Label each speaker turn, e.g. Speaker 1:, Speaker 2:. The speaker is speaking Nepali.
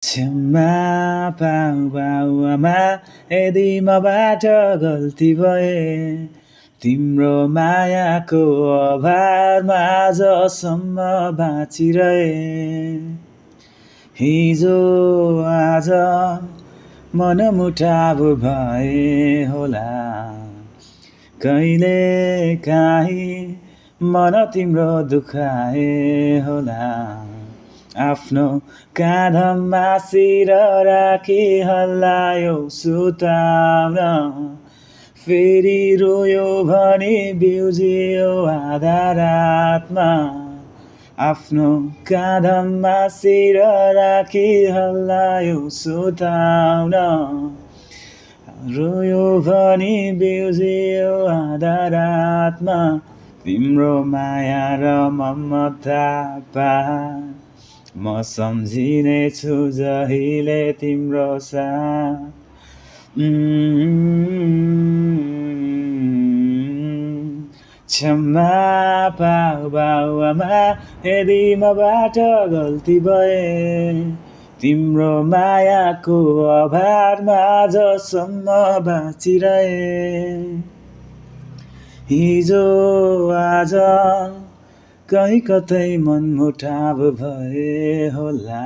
Speaker 1: क्षमा पाऊ पाऊ आमा यदि मबाट गल्ती भए तिम्रो मायाको अभारमा आजसम्म बाँचिरहे हिजो आज मनमुटाव भए होला कहिले काहीँ मन तिम्रो दुखाए होला आफ्नो काँधमा शिर राखी हल्लायो सुताउन फेरि रोयो भनी बिउजियो आधा रातमा आफ्नो काँधमा शिर राखी हल्लायो सुताउन रोयो भनी बिउजियो आधा रातमा तिम्रो माया र ममता पा म सम्झिनेछु जहिले तिम्रो साथ क्षमा पाऊ पाऊ आमा यदि मबाट गल्ती भए तिम्रो मायाको अभारमा आजसम्म बाँचिरहे हिजो आज कहीँ कतै मनमुटाव भए होला।